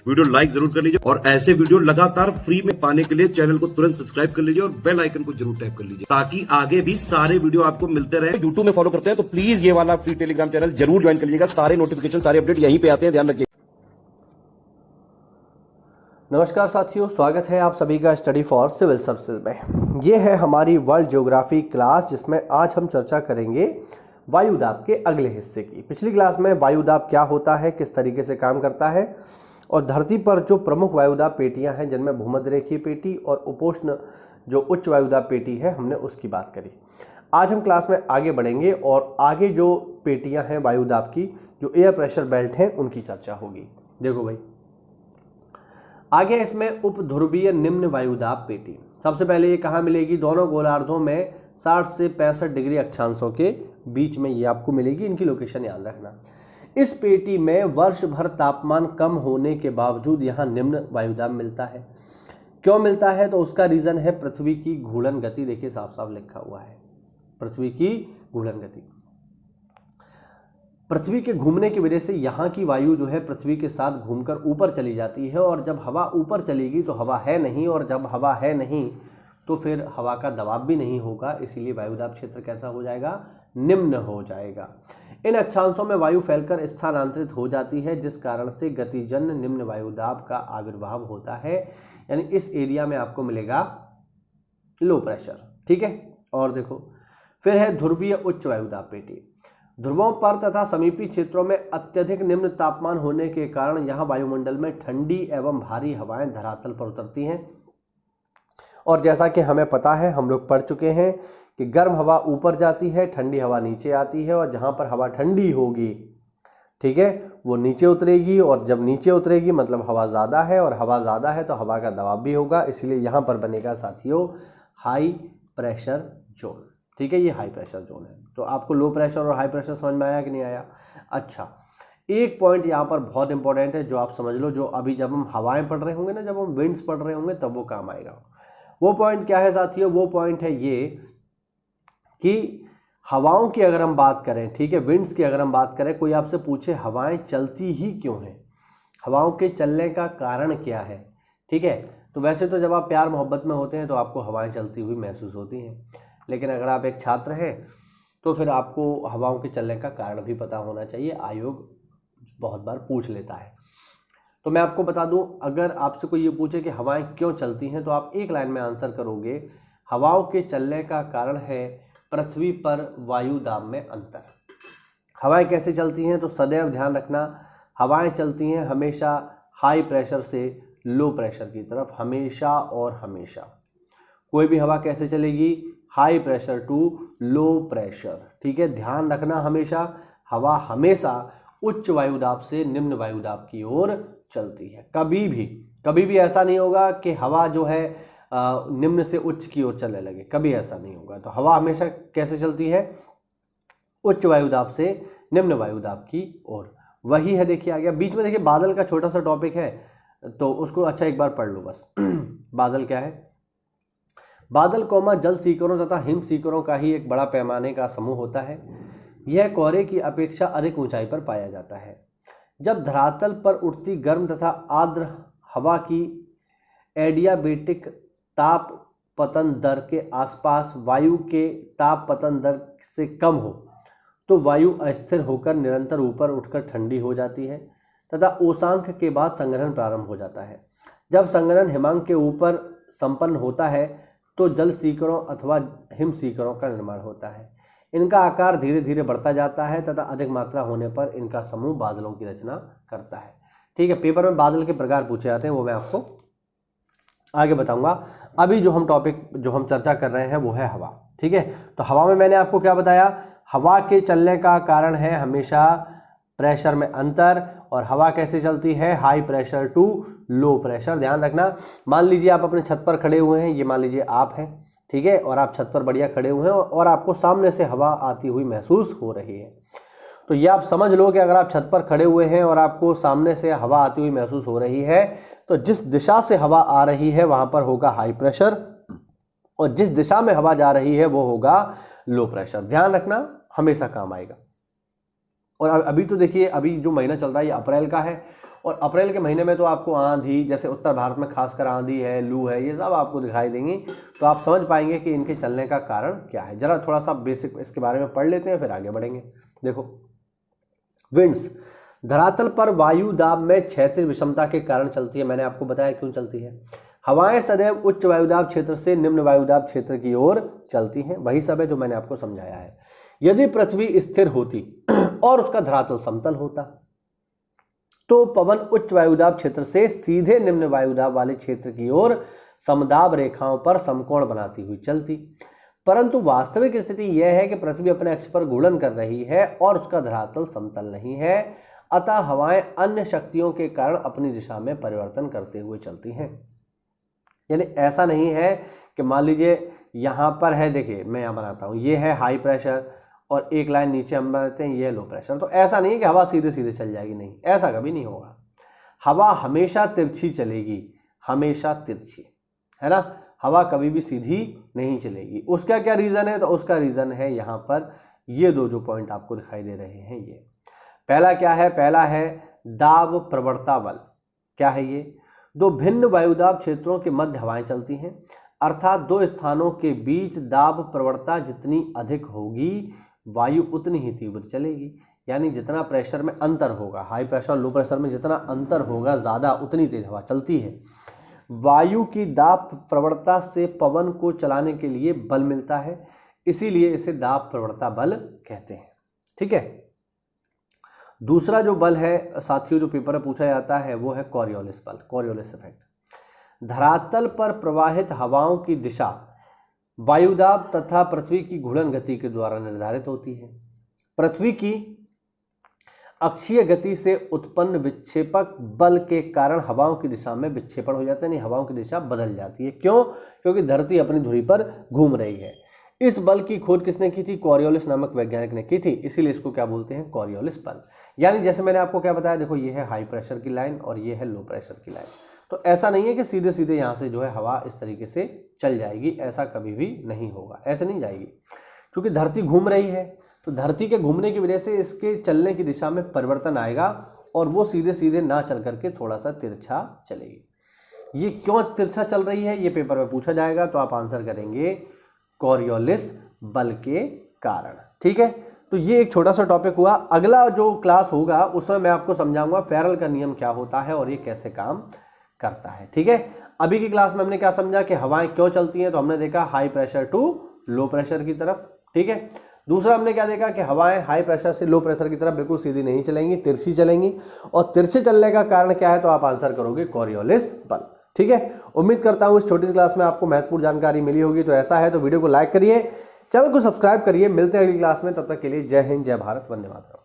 Video like जरूर कर लीजिए और ऐसे वीडियो लगातार फ्री में पाने के लिए चैनल को तुरंत सब्सक्राइब कर लीजिए और बेल आइकन को जरूर टैप कर लीजिए ताकि आगे भी सारे वीडियो आपको मिलते रहे। यूट्यूब में फॉलो करते हैं तो प्लीज ये वाला फ्री टेलीग्राम चैनल जरूर ज्वाइन कर लीजिएगा। सारे नोटिफिकेशन सारे अपडेट यहीं पे आते हैं, ध्यान रखिए। नमस्कार साथियों, स्वागत है आप सभी का स्टडी फॉर सिविल सर्विसेज में। ये है हमारी वर्ल्ड ज्योग्राफी क्लास जिसमें आज हम चर्चा करेंगे वायुदाब के अगले हिस्से की। पिछली क्लास में वायुदाब क्या होता है, किस तरीके से काम करता है और धरती पर जो प्रमुख वायुदाब पेटियां हैं जिनमें भूमध्यरेखीय पेटी और उपोष्ण जो उच्च वायुदाब पेटी है हमने उसकी बात करी। आज हम क्लास में आगे बढ़ेंगे और आगे जो पेटियां हैं वायुदाब की, जो एयर प्रेशर बेल्ट हैं, उनकी चर्चा होगी। देखो भाई, आगे इसमें उप ध्रुवीय निम्न वायुदाब पेटी सबसे पहले ये कहाँ मिलेगी? दोनों गोलार्धों में 60 से 65 डिग्री अक्षांशों के बीच में ये आपको मिलेगी। इनकी लोकेशन याद रखना। इस पेटी में वर्ष भर तापमान कम होने के बावजूद यहाँ निम्न वायुदाब मिलता है। क्यों मिलता है? तो उसका रीजन है पृथ्वी की घूर्णन गति। देखिए साफ साफ लिखा हुआ है, पृथ्वी की घूर्णन गति। पृथ्वी के घूमने की वजह से यहाँ की वायु जो है पृथ्वी के साथ घूमकर ऊपर चली जाती है और जब हवा ऊपर चलेगी तो हवा है नहीं, और जब हवा है नहीं तो फिर हवा का दबाव भी नहीं होगा, इसीलिए वायुदाब क्षेत्र कैसा हो जाएगा? निम्न हो जाएगा। इन अक्षांशों में वायु फैलकर स्थानांतरित हो जाती है जिस कारण से गतिजन्य निम्न वायुदाब का आविर्भाव होता है। यानी इस एरिया में आपको मिलेगा लो प्रेशर। ठीक है, और देखो फिर है ध्रुवीय उच्च वायुदाब पेटी। ध्रुवों पर तथा समीपी क्षेत्रों में अत्यधिक निम्न तापमान होने के कारण यहाँ वायुमंडल में ठंडी एवं भारी हवाएं धरातल पर उतरती हैं। और जैसा कि हमें पता है, हम लोग पढ़ चुके हैं कि गर्म हवा ऊपर जाती है, ठंडी हवा नीचे आती है, और जहाँ पर हवा ठंडी होगी, ठीक है, वो नीचे उतरेगी, और जब नीचे उतरेगी मतलब हवा ज़्यादा है, और हवा ज़्यादा है तो हवा का दबाव भी होगा, इसलिए यहाँ पर बनेगा साथियों हाई प्रेशर जोन। ठीक है, ये हाई प्रेशर जोन है। तो आपको लो प्रेशर और हाई प्रेशर समझ में आया कि नहीं आया? अच्छा, एक पॉइंट यहाँ पर बहुत इंपॉर्टेंट है जो आप समझ लो, जो अभी जब हम हवाएं पढ़ रहे होंगे ना, जब हम विंड्स पढ़ रहे होंगे तब वो काम आएगा। वो पॉइंट क्या है साथियों? वो पॉइंट है ये कि हवाओं की अगर हम बात करें, ठीक है, विंड्स की अगर हम बात करें, कोई आपसे पूछे हवाएं चलती ही क्यों हैं, हवाओं के चलने का कारण क्या है, ठीक है, तो वैसे तो जब आप प्यार मोहब्बत में होते हैं तो आपको हवाएं चलती हुई महसूस होती हैं, लेकिन अगर आप एक छात्र हैं तो फिर आपको हवाओं के चलने का कारण भी पता होना चाहिए। आयोग बहुत बार पूछ लेता है। तो मैं आपको बता दूं, अगर आपसे कोई ये पूछे कि हवाएं क्यों चलती हैं तो आप एक लाइन में आंसर करोगे, हवाओं के चलने का कारण है पृथ्वी पर वायुदाब में अंतर। हवाएं कैसे चलती हैं? तो सदैव ध्यान रखना, हवाएं चलती हैं हमेशा हाई प्रेशर से लो प्रेशर की तरफ, हमेशा और हमेशा। कोई भी हवा कैसे चलेगी? High pressure to low pressure. ठीक है, ध्यान रखना, हमेशा हवा हमेशा उच्च वायुदाब से निम्न वायुदाब की ओर चलती है। कभी भी ऐसा नहीं होगा कि हवा जो है निम्न से उच्च की ओर चलने लगे, कभी ऐसा नहीं होगा। तो हवा हमेशा कैसे चलती है? उच्च वायुदाब से निम्न वायुदाब की ओर। वही है, देखिए आ गया बीच में। देखिए बादल का छोटा सा टॉपिक है तो उसको अच्छा एक बार पढ़ लो बस। बादल क्या है? बादल जल सीकरों तथा हिम सीकरों का ही एक बड़ा पैमाने का समूह होता है। यह कोहरे की अपेक्षा अधिक ऊंचाई पर पाया जाता है। जब धरातल पर उठती गर्म तथा आर्द्र हवा की एडियाबेटिक ताप पतन दर के आसपास वायु के ताप पतन दर से कम हो तो वायु अस्थिर होकर निरंतर ऊपर उठकर ठंडी हो जाती है तथा उषांक के बाद संघनन प्रारंभ हो जाता है। जब संघनन हिमांक के ऊपर संपन्न होता है तो जल सीकरों अथवा हिम सीकरों का निर्माण होता है। इनका आकार धीरे धीरे बढ़ता जाता है तथा अधिक मात्रा होने पर इनका समूह बादलों की रचना करता है। ठीक है, पेपर में बादल के प्रकार पूछे जाते हैं, वो मैं आपको आगे बताऊंगा। अभी जो हम चर्चा कर रहे हैं वो है हवा। ठीक है, तो हवा में मैंने आपको क्या बताया? हवा के चलने का कारण है हमेशा प्रेशर में अंतर, और हवा कैसे चलती है? High pressure to low pressure. ध्यान रखना, मान लीजिए आप अपने छत पर खड़े हुए हैं, ये मान लीजिए आप हैं, ठीक है, और आप छत पर बढ़िया खड़े हुए हैं और आपको सामने से हवा आती हुई महसूस हो रही है। तो ये आप समझ लो कि अगर आप छत पर खड़े हुए हैं और आपको सामने से हवा आती हुई महसूस हो रही है तो जिस दिशा से हवा आ रही है वहां पर होगा हाई प्रेशर, और जिस दिशा में हवा जा रही है वो होगा लो प्रेशर। ध्यान रखना, हमेशा काम आएगा। और अभी तो देखिए, अभी जो महीना चल रहा है ये अप्रैल का है और अप्रैल के महीने में तो आपको आंधी, जैसे उत्तर भारत में खासकर आंधी है, लू है, ये सब आपको दिखाई देंगी। तो आप समझ पाएंगे कि इनके चलने का कारण क्या है। जरा थोड़ा सा बेसिक इसके बारे में पढ़ लेते हैं, फिर आगे बढ़ेंगे। देखो, विंड्स धरातल पर वायु दाब में क्षैतिज विषमता के कारण चलती है। मैंने आपको बताया क्यों चलती है। हवाएं सदैव उच्च वायुदाब क्षेत्र से निम्न वायुदाब क्षेत्र की ओर चलती हैं। वही सब है जो मैंने आपको समझाया है। यदि पृथ्वी स्थिर होती और उसका धरातल समतल होता तो पवन उच्च वायुदाब क्षेत्र से सीधे निम्न वायुदाब वाले क्षेत्र की ओर समदाब रेखाओं पर समकोण बनाती हुई चलती। परंतु वास्तविक स्थिति यह है कि पृथ्वी अपने अक्ष पर घूर्णन कर रही है और उसका धरातल समतल नहीं है, अतः हवाएं अन्य शक्तियों के कारण अपनी दिशा में परिवर्तन करते हुए चलती हैं। यानी ऐसा नहीं है कि मान लीजिए यहाँ पर है, देखिए मैं यहाँ बनाता हूँ, ये है हाई प्रेशर और एक लाइन नीचे हम बनाते हैं, ये लो प्रेशर। तो ऐसा नहीं है कि हवा सीधे सीधे चल जाएगी, नहीं, ऐसा कभी नहीं होगा। हवा हमेशा तिरछी चलेगी, हमेशा तिरछी, है ना। हवा कभी भी सीधी नहीं चलेगी। उसका क्या रीज़न है? तो उसका रीज़न है यहाँ पर ये दो जो पॉइंट आपको दिखाई दे रहे हैं। ये पहला क्या है? पहला है दाब प्रवणता बल। क्या है ये? दो भिन्न वायुदाब क्षेत्रों के मध्य हवाएं चलती हैं, अर्थात दो स्थानों के बीच दाब प्रवणता जितनी अधिक होगी वायु उतनी ही तीव्र चलेगी। यानी जितना प्रेशर में अंतर होगा, हाई प्रेशर और लो प्रेशर में जितना अंतर होगा ज़्यादा, उतनी तेज हवा चलती है। वायु की दाब प्रवणता से पवन को चलाने के लिए बल मिलता है, इसीलिए इसे दाब प्रवणता बल कहते हैं। ठीक है। दूसरा जो बल है साथियों, जो पेपर में पूछा जाता है, वो है कॉरियोलिस बल, कॉरियोलिस इफेक्ट। धरातल पर प्रवाहित हवाओं की दिशा वायुदाब तथा पृथ्वी की घूर्णन गति के द्वारा निर्धारित होती है। पृथ्वी की अक्षीय गति से उत्पन्न विक्षेपक बल के कारण हवाओं की दिशा में विक्षेपण हो जाता है, यानी हवाओं की दिशा बदल जाती है। क्यों? क्योंकि धरती अपनी धुरी पर घूम रही है। इस बल की खोज किसने की थी? कॉरियोलिस नामक वैज्ञानिक ने की थी, इसीलिए इसको क्या बोलते हैं? कॉरियोलिस बल। यानी जैसे मैंने आपको क्या बताया, देखो ये है हाई प्रेशर की लाइन और ये है लो प्रेशर की लाइन। तो ऐसा नहीं है कि सीधे सीधे यहाँ से जो है हवा इस तरीके से चल जाएगी, ऐसा कभी भी नहीं होगा, ऐसे नहीं जाएगी। क्योंकि धरती घूम रही है, तो धरती के घूमने की वजह से इसके चलने की दिशा में परिवर्तन आएगा और वो सीधे सीधे ना चल करके थोड़ा सा तिरछा चलेगी। ये क्यों तिरछा चल रही है, ये पेपर में पूछा जाएगा, तो आप आंसर करेंगे कॉरियोलिस बल के कारण। ठीक है। तो ये एक छोटा सा टॉपिक हुआ। अगला जो क्लास होगा उसमें मैं आपको समझाऊंगा फेरल का नियम क्या होता है और ये कैसे काम करता है। ठीक है। अभी की क्लास में हमने क्या समझा कि हवाएं क्यों चलती हैं, तो हमने देखा high pressure to low pressure की तरफ। ठीक है। दूसरा हमने क्या देखा कि हवाएं हाई प्रेशर से लो प्रेशर की तरफ बिल्कुल सीधी नहीं चलेंगी, तिरछी चलेंगी। और तिरछे चलने का कारण क्या है, तो आप आंसर करोगे कॉरियोलिस बल। ठीक है। उम्मीद करता हूं इस छोटी सी क्लास में आपको महत्वपूर्ण जानकारी मिली होगी। तो ऐसा है तो वीडियो को लाइक करिए, चैनल को सब्सक्राइब करिए। मिलते हैं अगली क्लास में, तब तक के लिए जय हिंद, जय भारत, वंदे मातरम।